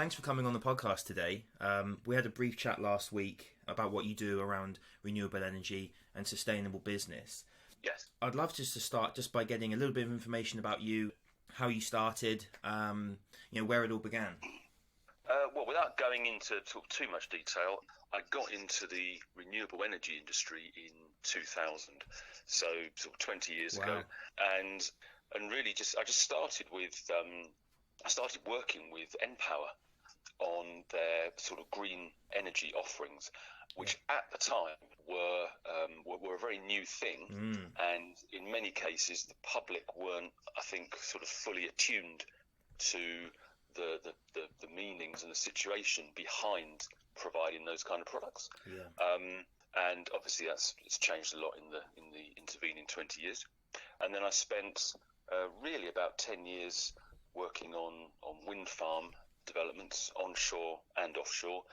thanks for coming on the podcast today. We had a brief chat last week about what you do around renewable energy and sustainable business. Yes. I'd love just to start just by getting a little bit of information about you, how you started, where it all began. Well, without going into too much detail, I got into the renewable energy industry in 2000, so sort of 20 years ago, and really I just started with I started working with npower on their sort of green energy offerings, which at the time were a very new thing, and in many cases the public weren't, I think, sort of fully attuned to the meanings and the situation behind providing those kind of products. And obviously it's changed a lot in the intervening 20 years. And then I spent really about 10 years working on wind farm developments, onshore and offshore,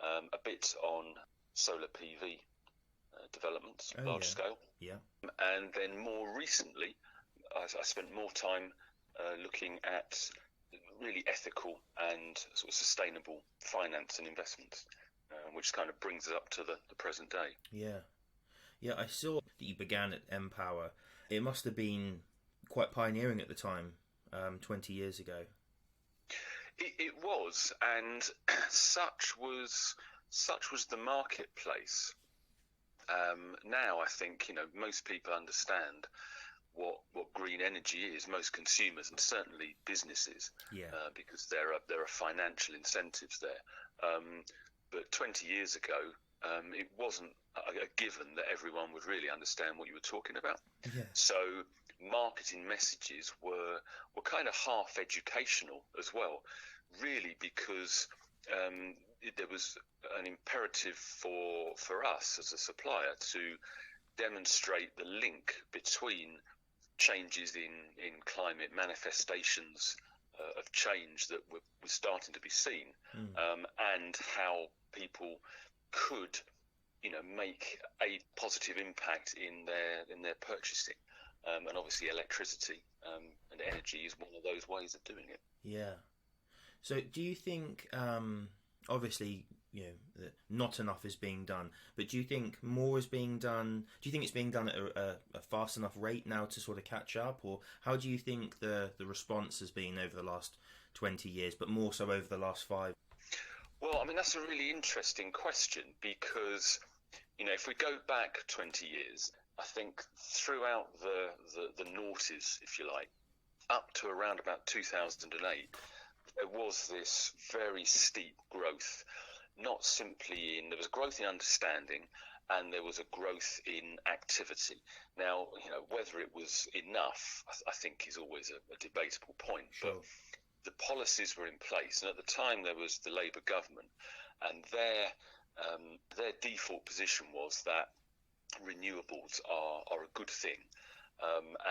a bit on solar PV developments, large scale. And then more recently, I spent more time looking at really ethical and sort of sustainable finance and investments, which kind of brings us up to the present day. Yeah, I saw that you began at npower. It must have been quite pioneering at the time, 20 years ago. It was, and such was the marketplace. Now I think most people understand what green energy is, most consumers and certainly businesses, because there are financial incentives there. But 20 years ago, it wasn't a given that everyone would really understand what you were talking about. So marketing messages were kind of half educational as well, really, because there was an imperative for us as a supplier to demonstrate the link between changes in climate manifestations of change that were starting to be seen, and how people could make a positive impact in their purchasing, and obviously electricity and energy is one of those ways of doing it. So do you think, obviously, not enough is being done, but do you think more is being done? Do you think it's being done at a fast enough rate now to sort of catch up, or how do you think the response has been over the last 20 years, but more so over the last 5? Well, I mean, that's a really interesting question, because if we go back 20 years, I think throughout the noughties, if you like, up to around about 2008, there was this very steep growth. Not simply there was growth in understanding, and there was a growth in activity. Now, whether it was enough, I think is always a debatable point. Sure. But the policies were in place, and at the time there was the Labour government, and their default position was that renewables are a good thing,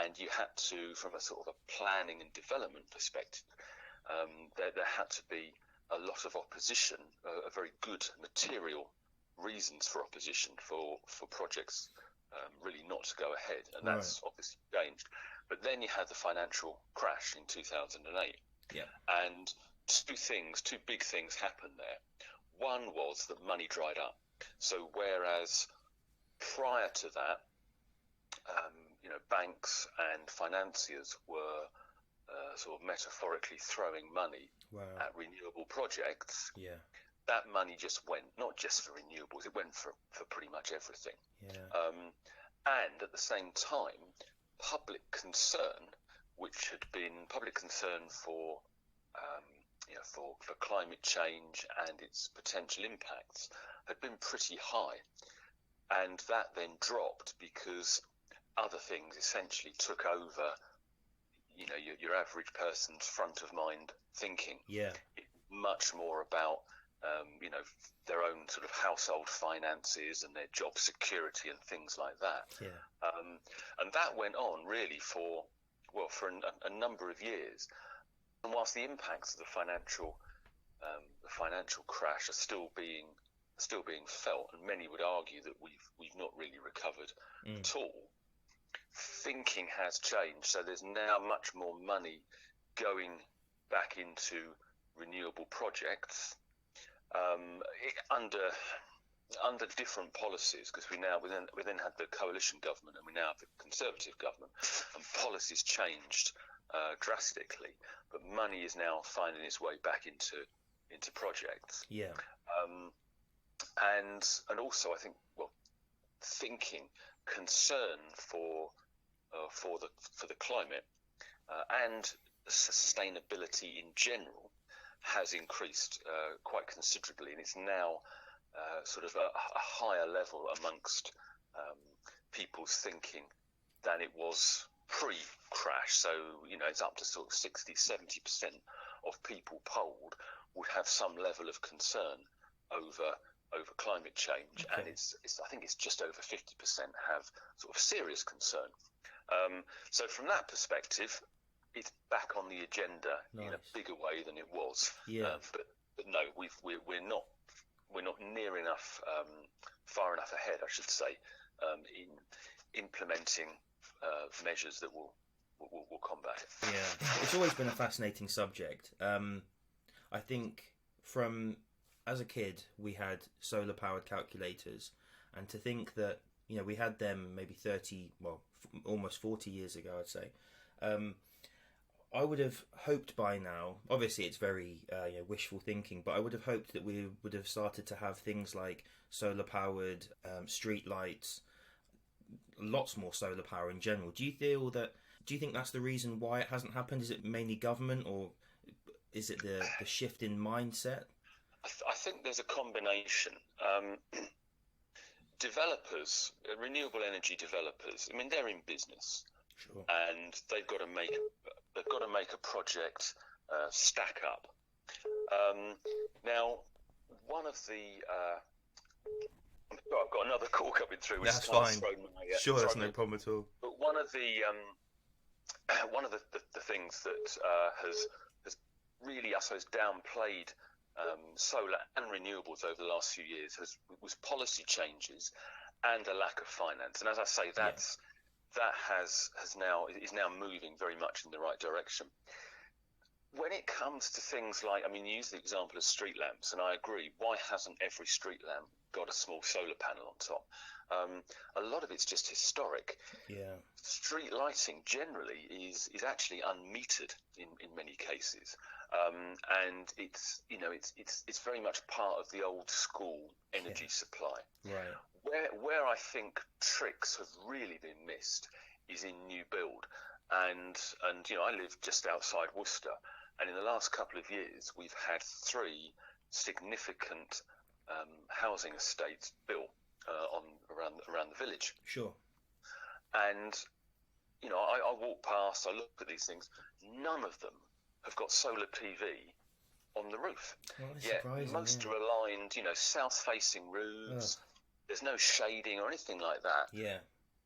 and you had to, from a sort of a planning and development perspective, there had to be a lot of opposition, a very good material reasons for opposition for projects really not to go ahead, and that's obviously changed. But then you had the financial crash in 2008, and two big things happened there. One was that money dried up. So whereas prior to that, banks and financiers were sort of metaphorically throwing money at renewable projects, that money just went, not just for renewables, it went for pretty much everything. And at the same time, public concern, which had been public concern for climate change and its potential impacts, had been pretty high. And that then dropped because other things essentially took over your average person's front of mind thinking. Much more about their own sort of household finances and their job security and things like that. And that went on really for a number of years. And whilst the impacts of the financial crash are still being felt, and many would argue that we've not really recovered at all, thinking has changed. So there's now much more money going back into renewable projects under different policies, because we then had the coalition government and we now have the Conservative government, and policies changed drastically, but money is now finding its way back into projects. Yeah. And also, I think, thinking, concern for the climate and sustainability in general has increased quite considerably, and it's now sort of a higher level amongst people's thinking than it was pre-crash. So, it's up to sort of 60-70% of people polled would have some level of concern over climate change, okay. and I think it's just over 50% have sort of serious concern. So from that perspective, it's back on the agenda in a bigger way than it was. Yeah. But no, we're not near enough, far enough ahead, I should say, in implementing measures that will combat it. Yeah, it's always been a fascinating subject. I think as a kid we had solar powered calculators, and to think that we had them maybe 30, almost 40 years ago, I'd say. I would have hoped by now, obviously it's very wishful thinking, but I would have hoped that we would have started to have things like solar powered street lights, lots more solar power in general. Do you think that's the reason why it hasn't happened? Is it mainly government, or is it the shift in mindset? I think there's a combination. Developers, renewable energy developers, they're in business. Sure. And they've got to make a project stack up. Now, one of the I've got another call coming through. That's fine. Sure, that's no problem at all. But one of the things that has really, I suppose, downplayed solar and renewables over the last few years was policy changes and a lack of finance. And as I say, that is now moving very much in the right direction. When it comes to things like, you use the example of street lamps, and I agree, why hasn't every street lamp got a small solar panel on top? A lot of it's just historic. Yeah. Street lighting generally is actually unmetered in many cases, and it's very much part of the old school energy supply. Right. Where I think tricks have really been missed is in new build, and I live just outside Worcester, and in the last couple of years we've had 3 significant housing estates built around the village. Sure. And I walk past, I look at these things. None of them have got solar PV on the roof. Well, yet most are aligned, south-facing roofs. Ugh. There's no shading or anything like that. Yeah.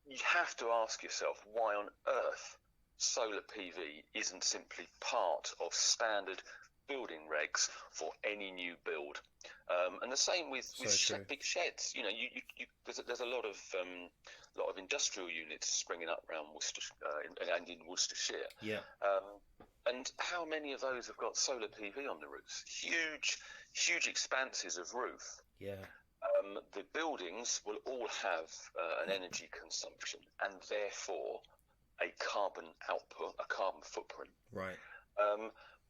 You have to ask yourself why on earth solar PV isn't simply part of standard building regs for any new build. And the same with big sheds. There's a lot of industrial units springing up around Worcester and in Worcestershire. Yeah. And how many of those have got solar PV on the roofs? Huge expanses of roof. Yeah. The buildings will all have an energy consumption and therefore a carbon output, a carbon footprint. Right.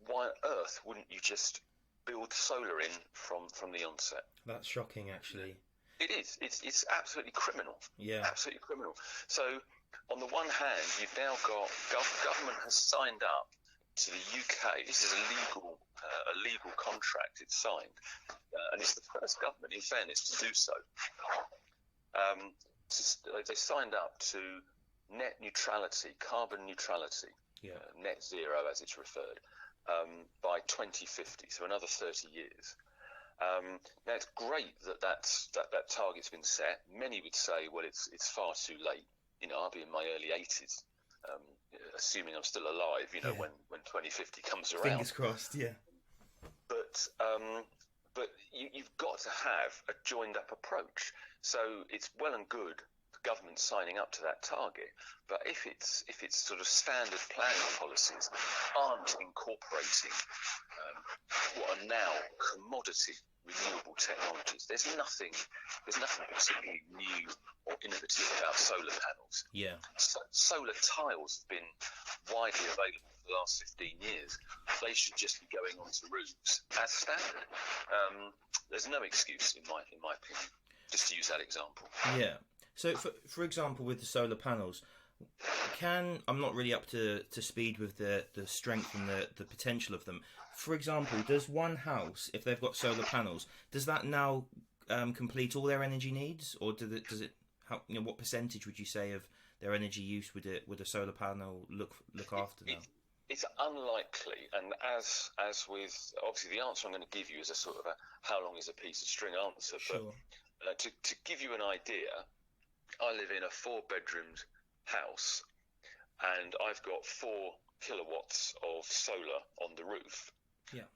Why on earth wouldn't you just build solar in from the onset? That's shocking, actually. It is. It's absolutely criminal. Yeah. Absolutely criminal. So, on the one hand, you've now got government has signed up to the UK. This is a legal contract. It's signed, and it's the first government, in fairness, to do so. They signed up to net neutrality, carbon neutrality, net zero as it's referred, by 2050. So another 30 years. Now it's great that target's been set. Many would say, well, it's far too late. I'll be in my early 80s. Assuming I'm still alive, when 2050 comes around. Fingers crossed, yeah. But you've got to have a joined-up approach. So it's well and good government signing up to that target. But if it's sort of standard planning policies aren't incorporating what are now commodity renewable technologies, there's nothing particularly new or innovative about solar panels. Yeah. Solar tiles have been widely available for the last 15 years. They should just be going onto roofs as standard. There's no excuse, in my opinion, just to use that example. Yeah. So, for example, with the solar panels, I'm not really up to speed with the strength and the potential of them. For example, does one house, if they've got solar panels, does that now complete all their energy needs, or does it? What percentage would you say of their energy use would a solar panel look after now? It's unlikely, and as with obviously the answer I'm going to give you is a sort of a how long is a piece of string answer. Sure. But to give you an idea, I live in a 4-bedroomed house, and I've got 4 kilowatts of solar on the roof. Yeah.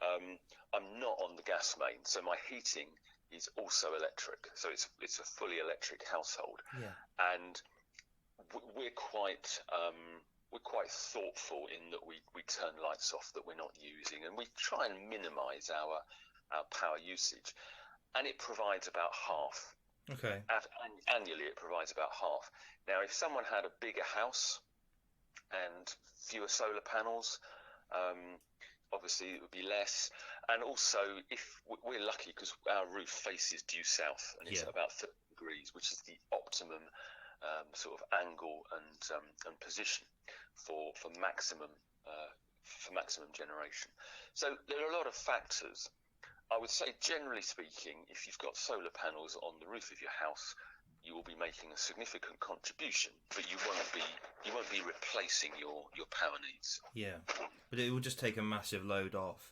I'm not on the gas main, so my heating is also electric. So it's a fully electric household. Yeah. And we're quite thoughtful in that we turn lights off that we're not using, and we try and minimise our power usage. And it provides about half. Okay. Annually, it provides about half. Now, if someone had a bigger house and fewer solar panels, obviously it would be less. And also, if we're lucky because our roof faces due south, and it's about 30 degrees, which is the optimum sort of angle and position for maximum generation. So there are a lot of factors. I would say, generally speaking, if you've got solar panels on the roof of your house, you will be making a significant contribution, but you won't be replacing your power needs. Yeah, but it will just take a massive load off.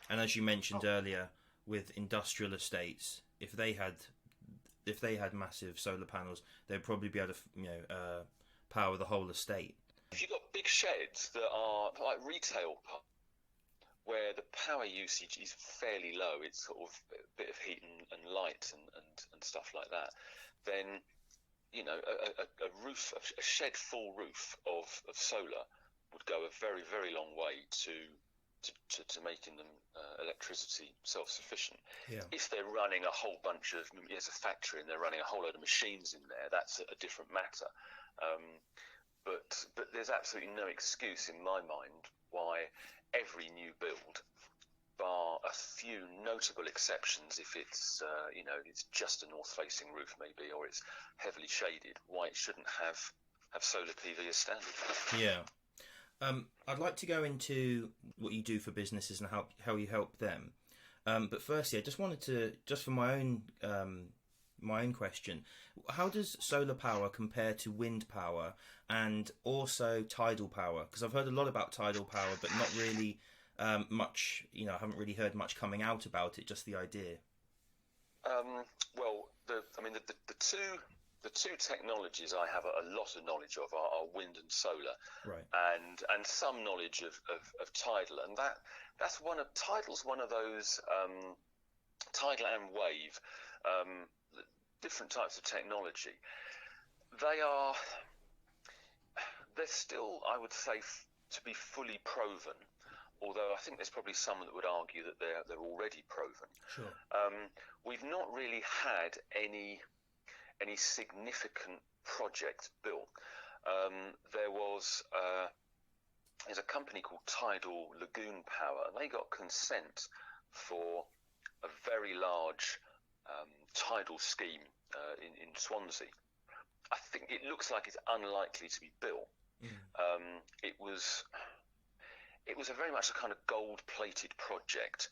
And as you mentioned earlier, with industrial estates, if they had massive solar panels, they'd probably be able to power the whole estate. If you've got big sheds that are like retail parks, where the power usage is fairly low, it's sort of a bit of heat and light and stuff like that, then a shed full roof of solar would go a very, very long way to making them electricity self-sufficient. Yeah. If they're running a whole bunch of, as a factory, and they're running a whole load of machines in there, that's a different matter. But there's absolutely no excuse in my mind why every new build, bar a few notable exceptions, if it's it's just a north-facing roof maybe, or it's heavily shaded, why it shouldn't have solar PV as standard. Yeah. I'd like to go into what you do for businesses and how you help them. But firstly, I just wanted to, just for my own question, how does solar power compare to wind power and also tidal power? Because I've heard a lot about tidal power, but not really much. I haven't really heard much coming out about it. Just the idea. Well, the two technologies I have a lot of knowledge of are wind and solar, right? And some knowledge of tidal, and tidal's one of those tidal and wave. Different types of technology. They're still, I would say, to be fully proven, although I think there's probably some that would argue that they're already proven. Sure. We've not really had any significant project built. There's a company called Tidal Lagoon Power, and they got consent for a very large tidal scheme in Swansea. I think it looks like it's unlikely to be built. It was a very much a kind of gold-plated project,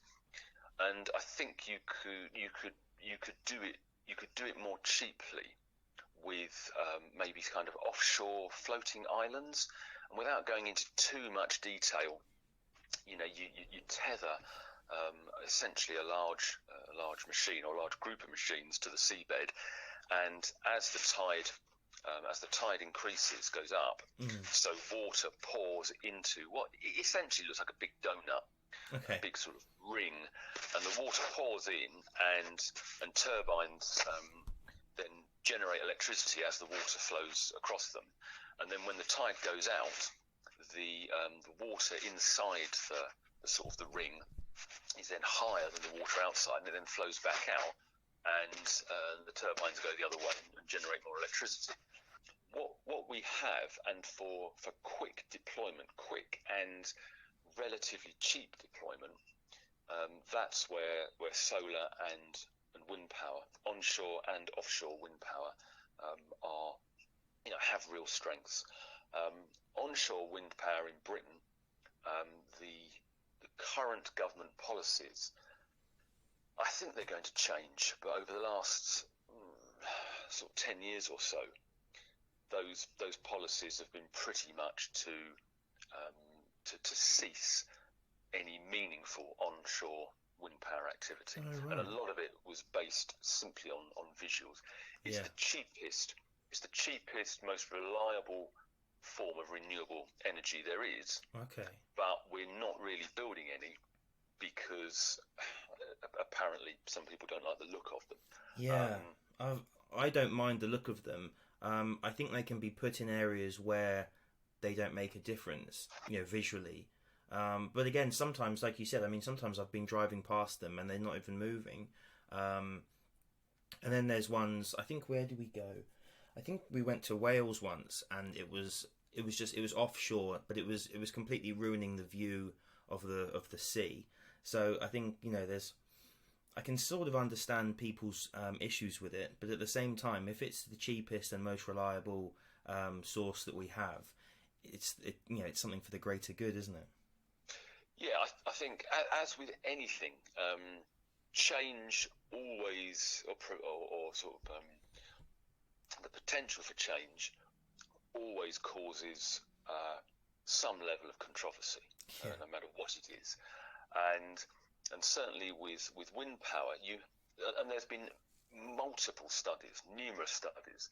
and I think you could do it more cheaply with maybe kind of offshore floating islands, and without going into too much detail, you tether essentially a large machine or a large group of machines to the seabed, and as the tide increases, goes up, so water pours into what essentially looks like a big donut, a big sort of ring, and the water pours in, and turbines then generate electricity as the water flows across them, and then when the tide goes out, the water inside the sort of the ring is then higher than the water outside, and it then flows back out, and the turbines go the other way and generate more electricity. What we have, and for quick deployment, quick and relatively cheap deployment, that's where solar and wind power, onshore and offshore wind power, are, have real strengths. Onshore wind power in Britain, the current government policies, I think they're going to change, but over the last sort of 10 years or so, those policies have been pretty much to cease any meaningful onshore wind power activity. Oh, right. And a lot of it was based simply on visuals. It's the cheapest, most reliable form of renewable energy there is. Okay. But we're not really building any because apparently some people don't like the look of them. Yeah, I don't mind the look of them. I think they can be put in areas where they don't make a difference, visually. But again, sometimes, like you said, sometimes I've been driving past them and they're not even moving. And then there's ones, I think, where did we go? I think we went to Wales once, and it was offshore, but it was completely ruining the view of the sea. So I think, I can sort of understand people's issues with it, but at the same time, if it's the cheapest and most reliable source that we have, it's something for the greater good, isn't it? Yeah, I think as with anything, change always, or sort of the potential for change always causes some level of controversy, no matter what it is, and certainly with wind power, and there's been multiple studies, numerous studies,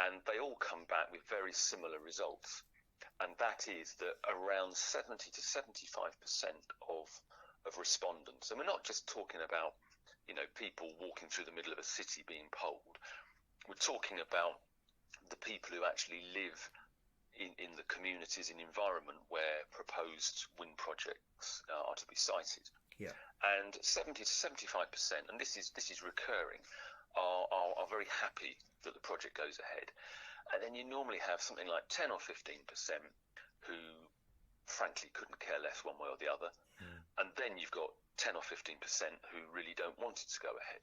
and they all come back with very similar results. And that is that around 70 to 75% of respondents, and we're not just talking about, people walking through the middle of a city being polled. We're talking about the people who actually live in the communities and environment where proposed wind projects are to be sited. Yeah. And 70 to 75%, and this is recurring, are very happy that the project goes ahead. And then you normally have something like 10 or 15% who, frankly, couldn't care less one way or the other. Mm. And then you've got 10 or 15% who really don't want it to go ahead.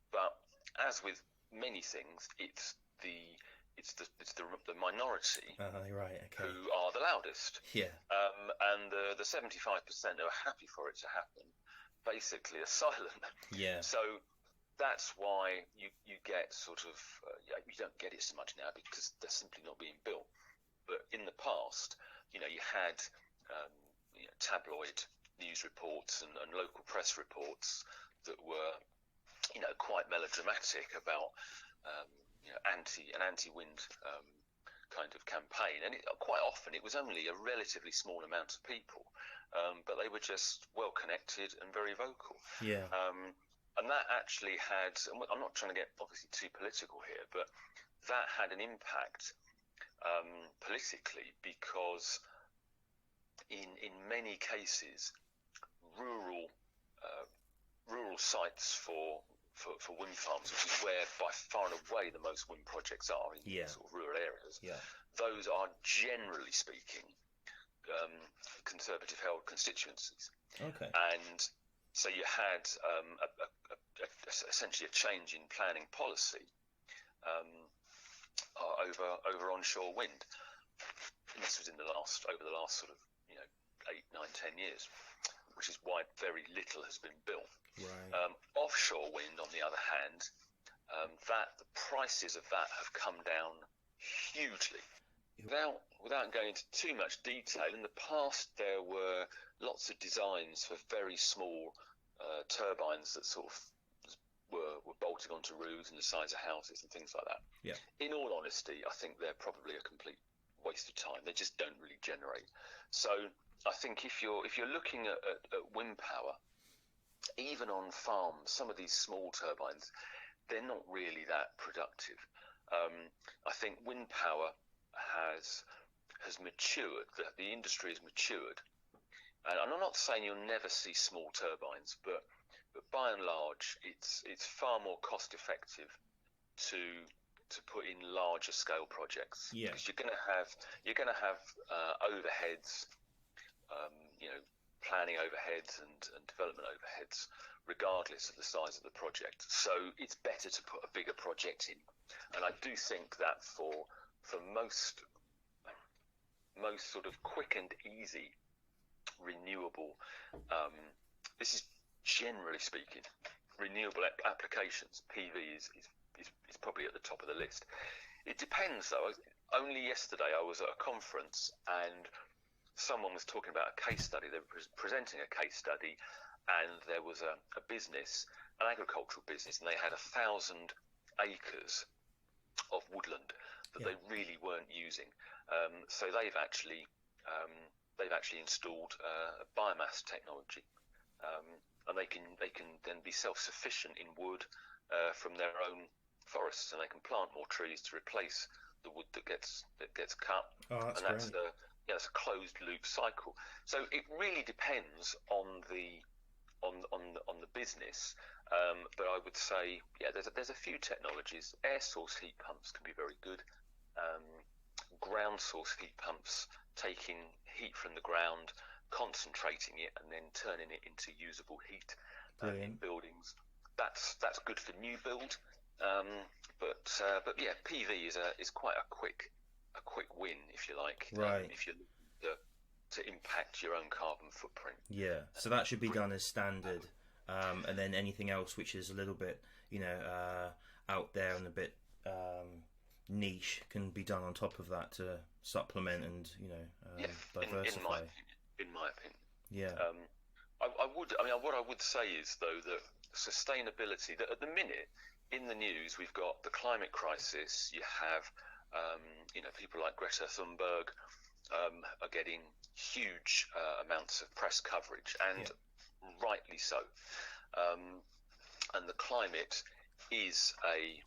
But as with many things, it's the minority right, okay, who are the loudest. Yeah. And the 75% who are happy for it to happen basically are silent. Yeah. So that's why you get sort of, you don't get it so much now because they're simply not being built. But in the past, you had tabloid news reports and local press reports that were, quite melodramatic about, an anti-wind kind of campaign. And quite often it was only a relatively small amount of people, but they were just well connected and very vocal. Yeah. And that actually had, and I'm not trying to get obviously too political here, but that had an impact politically because in many cases, rural sites for wind farms, which is where by far and away the most wind projects are in sort of rural areas, those are generally speaking conservative held constituencies. Okay. And so you had essentially a change in planning policy over onshore wind. And this was over the last sort of 8, 9, 10 years, which is why very little has been built. Right. Offshore wind, on the other hand, the prices of that have come down hugely. Without going into too much detail, in the past there were lots of designs for very small turbines that sort of were bolted onto roofs and the size of houses and things like that. Yeah. In all honesty, I think they're probably a complete waste of time. They just don't really generate. So I think if you're looking at wind power, even on farms, some of these small turbines, they're not really that productive. I think wind power has matured. The industry has matured, and I'm not saying you'll never see small turbines, but by and large, it's far more cost effective to put in larger scale projects, because you're going to have overheads, planning overheads and development overheads, regardless of the size of the project. So it's better to put a bigger project in, and I do think that for most sort of quick and easy renewable, this is generally speaking, renewable applications, PV is probably at the top of the list. It depends though. Only yesterday I was at a conference and someone was talking about a case study. They were presenting a case study, and there was a business, an agricultural business, and they had 1,000 acres of woodland that they really weren't using. So they've actually installed biomass technology, and they can then be self-sufficient in wood from their own forests, and they can plant more trees to replace the wood that gets cut. Oh, that's and great. it's a closed loop cycle. So it really depends on the business, but I would say there's a few technologies. Air source heat pumps can be very good. Ground source heat pumps, taking heat from the ground, concentrating it, and then turning it into usable heat in buildings. That's good for new build. But yeah, PV is quite a quick win, if you like. Right. If you look to impact your own carbon footprint. Yeah. So that should be done as standard, and then anything else which is a little bit, out there and a bit niche can be done on top of that to supplement and diversify. In my opinion. Yeah. What I would say is though that sustainability. That at the minute in the news we've got the climate crisis. You have people like Greta Thunberg are getting huge amounts of press coverage, and rightly so. And the climate is a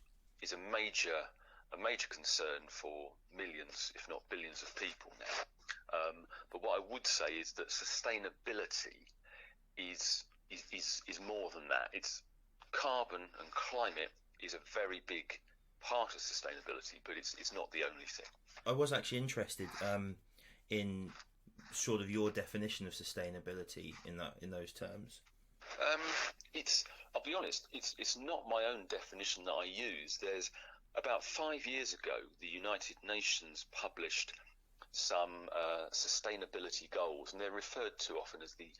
major concern for millions, if not billions, of people now. But what I would say is that sustainability is more than that. It's carbon and climate is a very big part of sustainability, but it's not the only thing. I was actually interested in sort of your definition of sustainability in those terms. I'll be honest, it's not my own definition that I use. There's about 5 years ago, the United Nations published some sustainability goals, and they're referred to often as the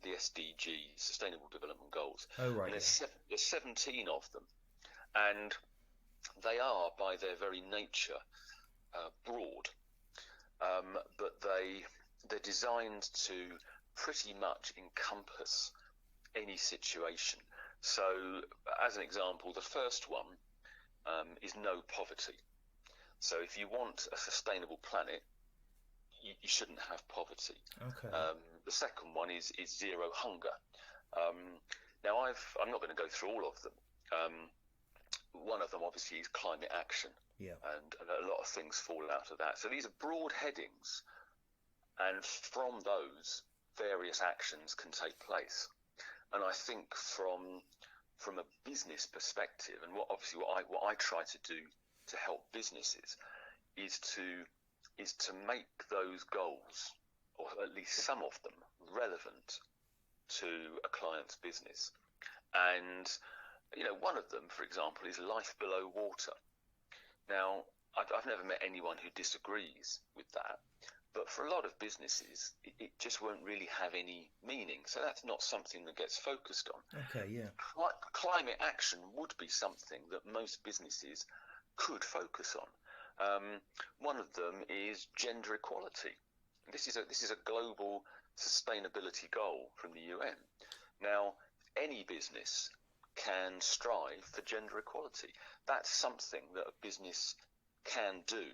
SDGs, Sustainable Development Goals. Oh, right. And there's 17 of them, and they are, by their very nature, broad, but they're designed to pretty much encompass any situation. So, as an example, the first one is no poverty. So if you want a sustainable planet, you shouldn't have poverty. Okay. The second one is zero hunger. Now I'm not going to go through all of them. One of them obviously is climate action. Yeah. And a lot of things fall out of that. So these are broad headings, and from those, various actions can take place. And I think from a business perspective, and what I try to do to help businesses is to make those goals, or at least some of them, relevant to a client's business. And one of them, for example, is life below water. Now, I've never met anyone who disagrees with that, but for a lot of businesses, it just won't really have any meaning. So that's not something that gets focused on. Okay, yeah. Climate action would be something that most businesses could focus on. One of them is gender equality. This is a global sustainability goal from the UN. Now, any business can strive for gender equality. That's something that a business can do,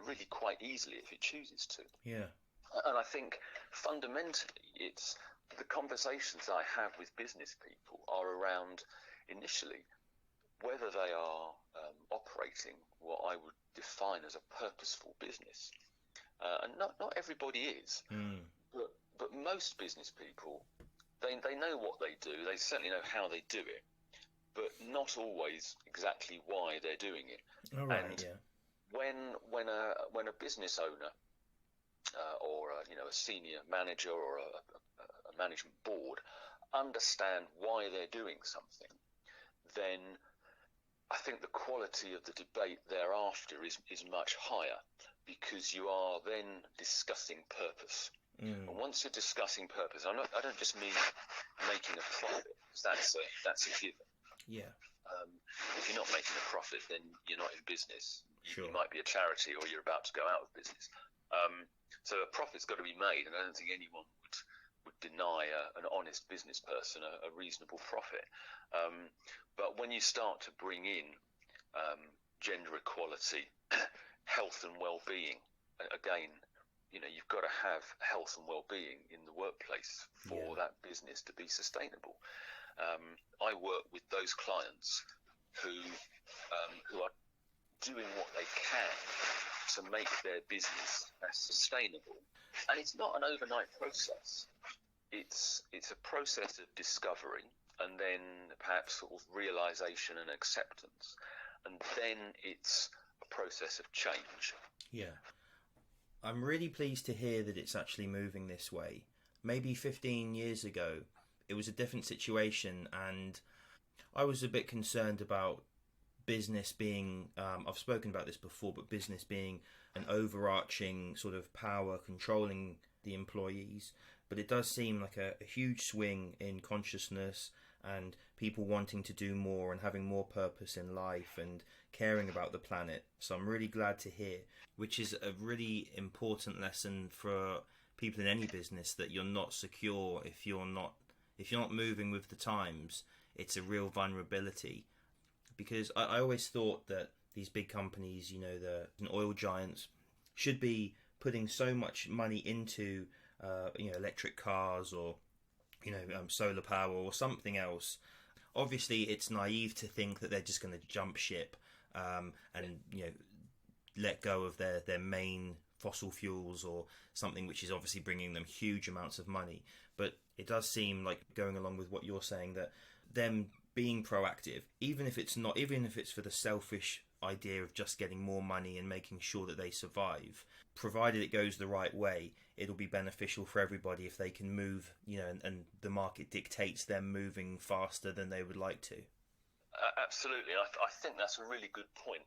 really quite easily if it chooses to. Yeah. And I think fundamentally, it's the conversations I have with business people are around initially whether they are operating what I would define as a purposeful business. And not everybody is, but most business people, they know what they do. They certainly know how they do it, but not always exactly why they're doing it. All right, and yeah. when a business owner or a senior manager or a management board understand why they're doing something, then I think the quality of the debate thereafter is much higher, because you are then discussing purpose. And once you're discussing purpose, I don't just mean making a profit, because that's a given. Yeah. If you're not making a profit, then you're not in business. Sure. You might be a charity, or you're about to go out of business. So a profit's got to be made, and I don't think anyone would deny an honest business person a reasonable profit. But when you start to bring in gender equality, health and well-being, again, you've got to have health and well-being in the workplace for that business to be sustainable. I work with those clients who are doing what they can to make their business as sustainable, and it's not an overnight process. It's a process of discovery, and then perhaps sort of realization and acceptance, and then it's a process of change. Yeah. I'm really pleased to hear that it's actually moving this way. Maybe 15 years ago, it was a different situation, and I was a bit concerned about business being, I've spoken about this before, but business being an overarching sort of power controlling the employees. But it does seem like a huge swing in consciousness and people wanting to do more and having more purpose in life and caring about the planet. So I'm really glad to hear, which is a really important lesson for people in any business, that you're not secure if you're not moving with the times. It's a real vulnerability, because I always thought that these big companies, the oil giants, should be putting so much money into electric cars or solar power or something else. Obviously, it's naive to think that they're just going to jump ship and let go of their main fossil fuels or something which is obviously bringing them huge amounts of money. But it does seem like, going along with what you're saying, that them being proactive, even if it's for the selfish idea of just getting more money and making sure that they survive, provided it goes the right way, it'll be beneficial for everybody if they can move, and the market dictates them moving faster than they would like to. Absolutely. I think that's a really good point,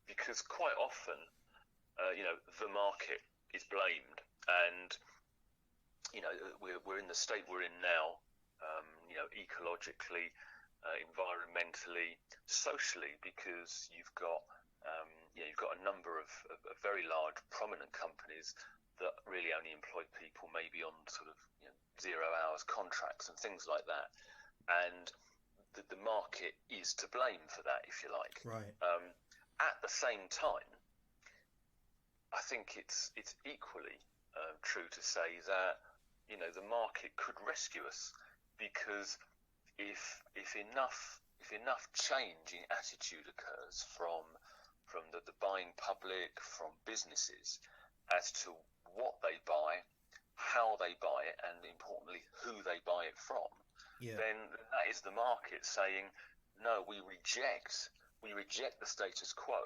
because quite often, the market is blamed, and we're in the state we're in now, ecologically, environmentally, socially, because you've got a number of very large, prominent companies that really only employ people maybe on sort of 0 hours contracts and things like that, and the market is to blame for that, if you like. Right. At the same time, I think it's equally true to say that the market could rescue us, because if enough change in attitude occurs from the buying public, from businesses, as to what they buy, how they buy it, and importantly who they buy it from, then that is the market saying, no, we reject the status quo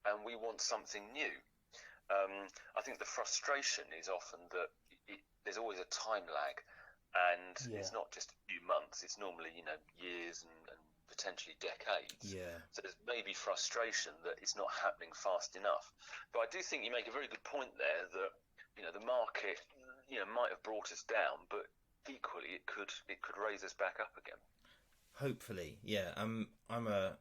and we want something new. I think the frustration is often that there's always a time lag, and it's not just a few months, it's normally years and potentially decades. So there's maybe frustration that it's not happening fast enough. But I do think you make a very good point there, that the market might have brought us down, but equally it could raise us back up again. Hopefully, yeah. I'm an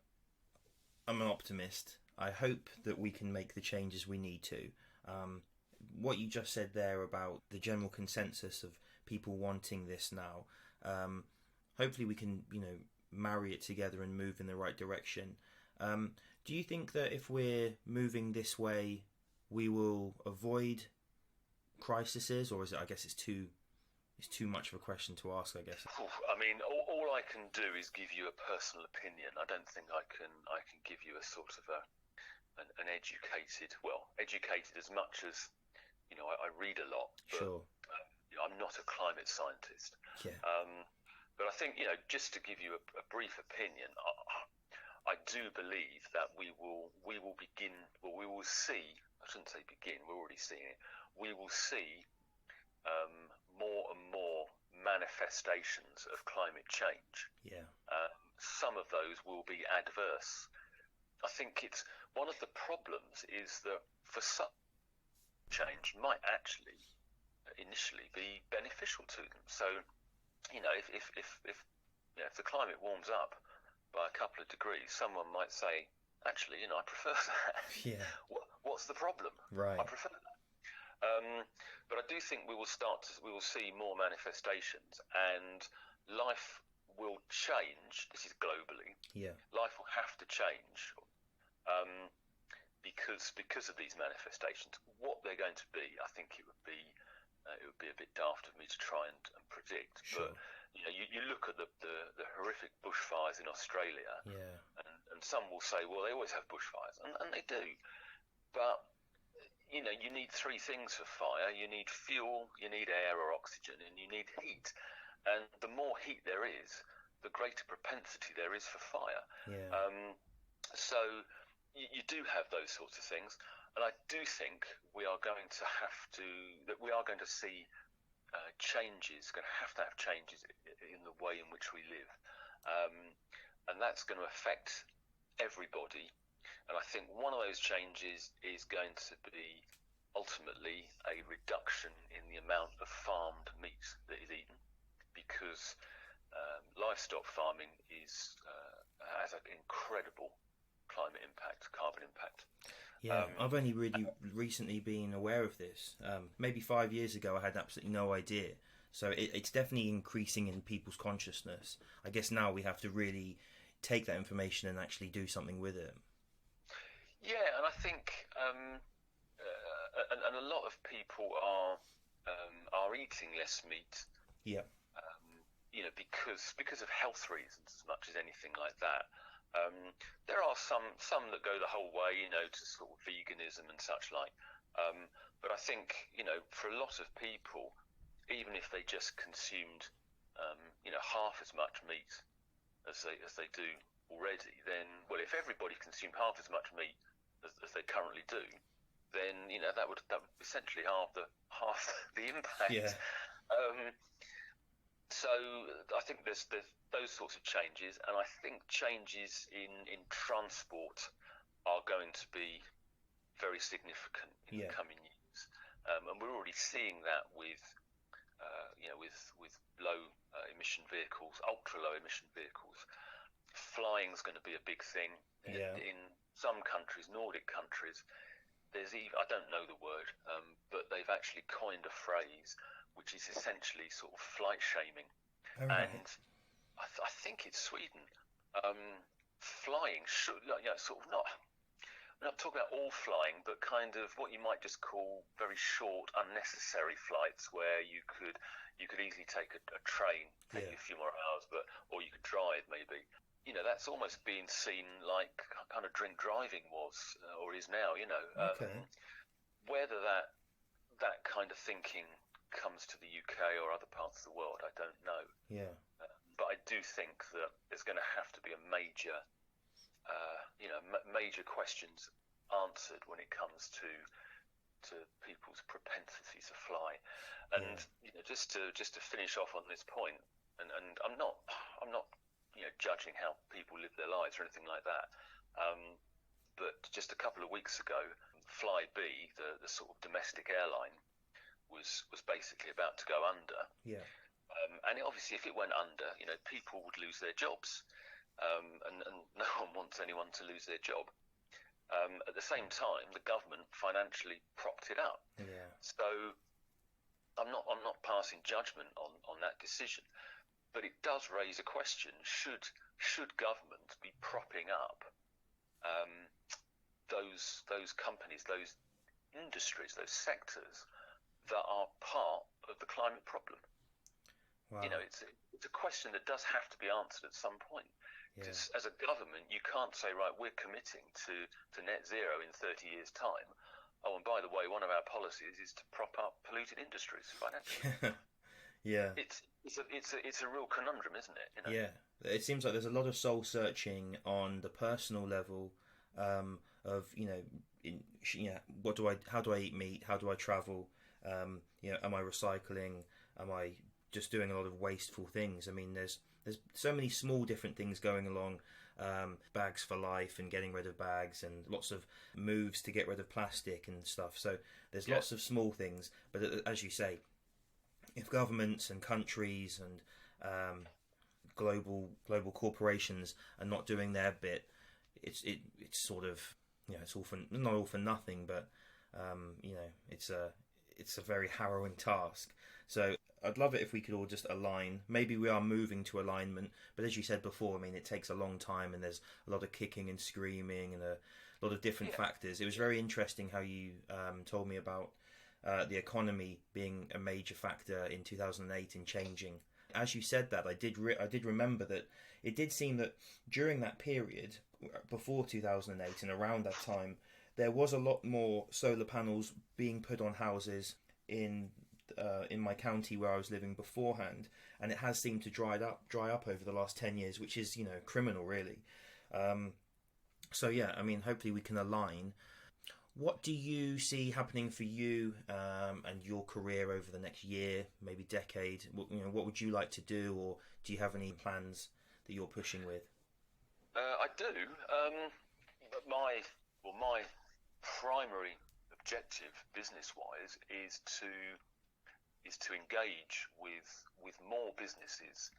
optimist. I hope that we can make the changes we need to. What you just said there about the general consensus of people wanting this now, hopefully we can marry it together and move in the right direction. Do you think that if we're moving this way, we will avoid crises, or is it? I guess it's too much of a question to ask, I guess. I mean, all I can do is give you a personal opinion. I don't think I can give you a sort of an educated as much as I read a lot. But, Sure. I'm not a climate scientist. Yeah. But I think just to give you a brief opinion, I do believe that we will begin. Well, we will see. I shouldn't say begin. We're already seeing it. We will see more and more manifestations of climate change. Yeah. Some of those will be adverse. I think it's one of the problems is that for some change might actually initially be beneficial to them. So, if the climate warms up by a couple of degrees, someone might say, actually, I prefer that. Yeah. What's the problem? Right. I prefer that. But I do think we will see more manifestations, and life will change. This is globally. Yeah. Life will have to change because of these manifestations. What they're going to be, I think it would be a bit daft of me to try and predict. Sure. But you look at the horrific bushfires in Australia, Yeah. and some will say, well, they always have bushfires, and they do. But you need three things for fire. You need fuel, you need air or oxygen, and you need heat. And the more heat there is, the greater propensity there is for fire. Yeah. So you do have those sorts of things, and I do think we are going to see changes. Going to have changes in the way in which we live, and that's going to affect everybody. And I think one of those changes is going to be ultimately a reduction in the amount of farmed meat that is eaten, because livestock farming has an incredible climate impact, carbon impact. Yeah, I've only really recently been aware of this. Maybe 5 years ago, I had absolutely no idea. So it's definitely increasing in people's consciousness. I guess now we have to really take that information and actually do something with it. Yeah, and I think and a lot of people are eating less meat. Yeah. Because of health reasons as much as anything like that. There are some that go the whole way, to sort of veganism and such like. But I think, for a lot of people, even if they just consumed, half as much meat as they do already, then, well, if everybody consumed half as much meat as they currently do, then that would essentially half the impact. Yeah. So I think there's those sorts of changes, and I think changes in transport are going to be very significant in the coming years, and we're already seeing that with low emission vehicles, ultra low emission vehicles. Flying's going to be a big thing. Yeah. In some countries, Nordic countries, there's even, I don't know the word, but they've actually coined a phrase which is essentially sort of flight shaming. All right. And I think it's Sweden. Flying should, sort of not. I'm not talking about all flying, but kind of what you might just call very short, unnecessary flights, where you could easily take a train, take a few more hours, or you could drive maybe. That's almost being seen like kind of drink driving was or is now. Okay. Whether that kind of thinking comes to the UK or other parts of the world, I don't know. Yeah. But I do think that there's going to have to be a major questions answered when it comes to people's propensity to fly. And just to finish off on this point, and I'm not judging how people live their lives or anything like that. But just a couple of weeks ago, Flybe, the sort of domestic airline, was basically about to go under. Yeah. And obviously, if it went under, people would lose their jobs, and no one wants anyone to lose their job. At the same time, the government financially propped it up. Yeah. So I'm not passing judgment on that decision, but it does raise a question: should government be propping up those companies, those industries, those sectors that are part of the climate problem? Wow. It's a question that does have to be answered at some point. Yeah. Because as a government, you can't say, right, we're committing to net zero in 30 years' time. Oh, and by the way, one of our policies is to prop up polluted industries financially. Yeah. It's a real conundrum, isn't it? Yeah. It seems like there's a lot of soul searching on the personal level, of how do I eat meat? How do I travel? Am I recycling? Am I just doing a lot of wasteful things? I mean, there's so many small different things going along. Bags for life and getting rid of bags, and lots of moves to get rid of plastic and stuff. So there's lots of small things, but as you say, if governments and countries and global corporations are not doing their bit, it's sort of, it's not all for nothing, but it's a very harrowing task. So I'd love it if we could all just align. Maybe we are moving to alignment, but as you said before, I mean, it takes a long time, and there's a lot of kicking and screaming and a lot of different factors. It was very interesting how you told me about the economy being a major factor in 2008 in changing. As you said that, I did remember that it did seem that during that period, before 2008 and around that time, there was a lot more solar panels being put on houses in my county where I was living beforehand, and it has seemed to dry up over the last 10 years, which is criminal, really. So yeah, I mean, hopefully we can align. What do you see happening for you and your career over the next year, maybe decade? What would you like to do, or do you have any plans that you're pushing with? I do. But my primary objective, business-wise, is to engage with more businesses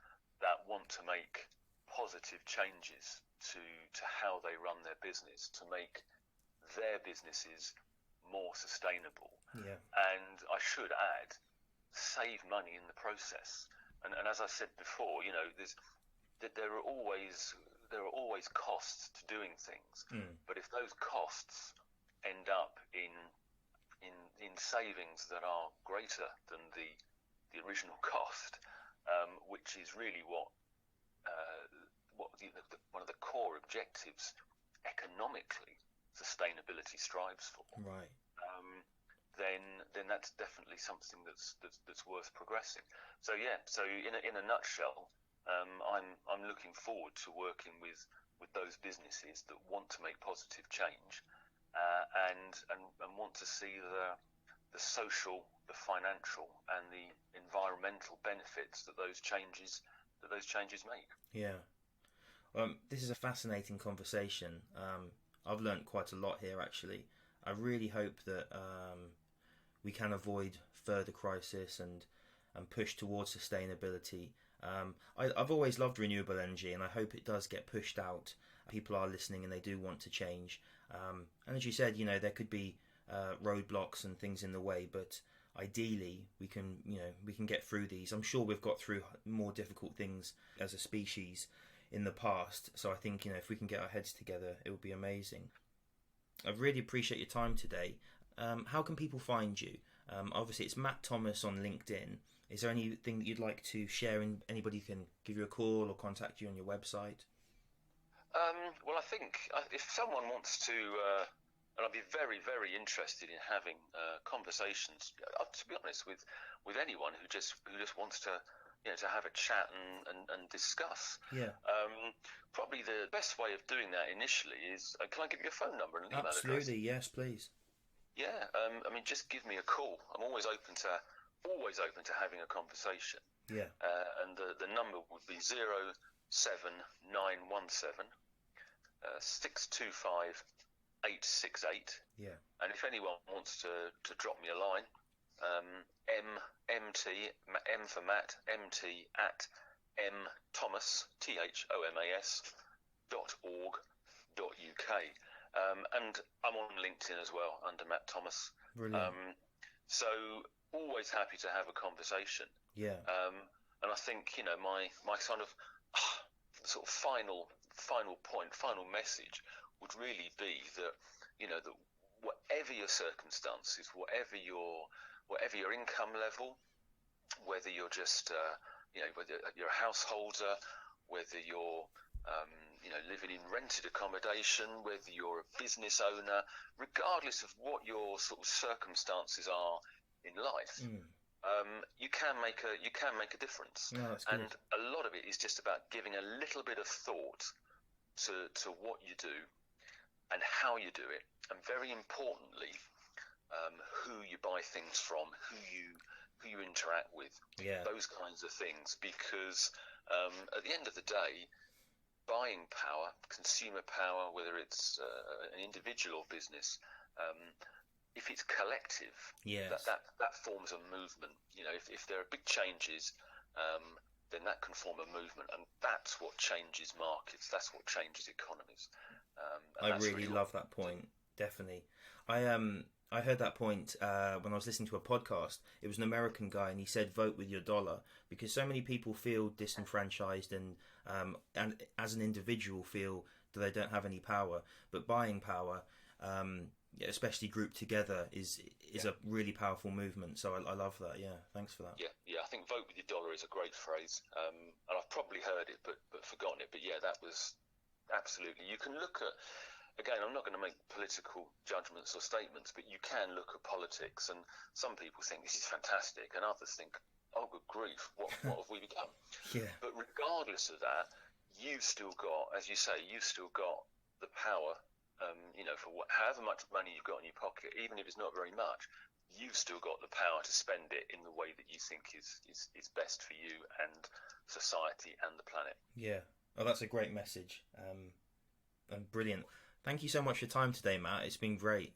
that want to make positive changes to how they run their business, to make their businesses more sustainable. Yeah. And I should add, save money in the process. And as I said before, there are always costs to doing things. But if those costs end up in savings that are greater than the original cost, which is really what one of the core objectives economically sustainability strives for, right? Then that's definitely something that's worth progressing. So yeah, so in a nutshell, I'm looking forward to working with those businesses that want to make positive change, and want to see the social, the financial, and the environmental benefits that those changes make. Yeah. This is a fascinating conversation. I've learnt quite a lot here, actually. I really hope that we can avoid further crisis and push towards sustainability. I've always loved renewable energy, and I hope it does get pushed out. People are listening and they do want to change. And as you said, there could be roadblocks and things in the way, but ideally we can get through these. I'm sure we've got through more difficult things as a species in the past, so I think if we can get our heads together, it would be amazing. I really appreciate your time today. How can people find you? Obviously it's Matt Thomas on LinkedIn. Is there anything that you'd like to share, and anybody can give you a call or contact you on your website? Well, I think if someone wants to, and I'd be very, very interested in having conversations, to be honest, with anyone who just wants to to have a chat and discuss. Yeah. Probably the best way of doing that initially is, can I give you a phone number and an email address? Absolutely, yes, please. Yeah. I mean, just give me a call. I'm always open to having a conversation. Yeah. And the number would be 07917 625 868. Yeah. And if anyone wants to drop me a line, M for Matt, MT at mthomas, thomas.org.uk. And I'm on LinkedIn as well under Matt Thomas. Brilliant. So always happy to have a conversation. Yeah. And I think my sort of final point, final message would really be that that whatever your circumstances, whatever your income level, whether you're just whether you're a householder, whether you're living in rented accommodation, whether you're a business owner, regardless of what your sort of circumstances are in life, you can make a difference. No, that's good. And a lot of it is just about giving a little bit of thought to what you do and how you do it, and very importantly, who you buy things from, who you interact with, those kinds of things. Because at the end of the day, buying power, consumer power, whether it's an individual or business, if it's collective, that forms a movement. If there are big changes, then that can form a movement, and that's what changes markets. That's what changes economies. I really love that point. Definitely, I heard that point when I was listening to a podcast. It was an American guy, and he said, "Vote with your dollar," because so many people feel disenfranchised and as an individual feel that they don't have any power. But buying power, especially grouped together, is a really powerful movement. So I love that. Yeah, thanks for that. Yeah. I think "vote with your dollar" is a great phrase, and I've probably heard it, but forgotten it. But yeah, that was absolutely. You can look at. Again, I'm not going to make political judgments or statements, but you can look at politics, and some people think this is fantastic, and others think, oh, good grief, what have we become? Yeah. But regardless of that, you've still got, as you say, the power, for however much money you've got in your pocket, even if it's not very much, you've still got the power to spend it in the way that you think is best for you and society and the planet. Yeah. Oh, that's a great message, and brilliant. Thank you so much for your time today, Matt. It's been great.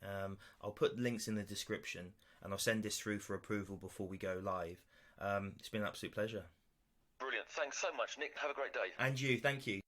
I'll put links in the description, and I'll send this through for approval before we go live. It's been an absolute pleasure. Brilliant. Thanks so much, Nick. Have a great day. And you. Thank you.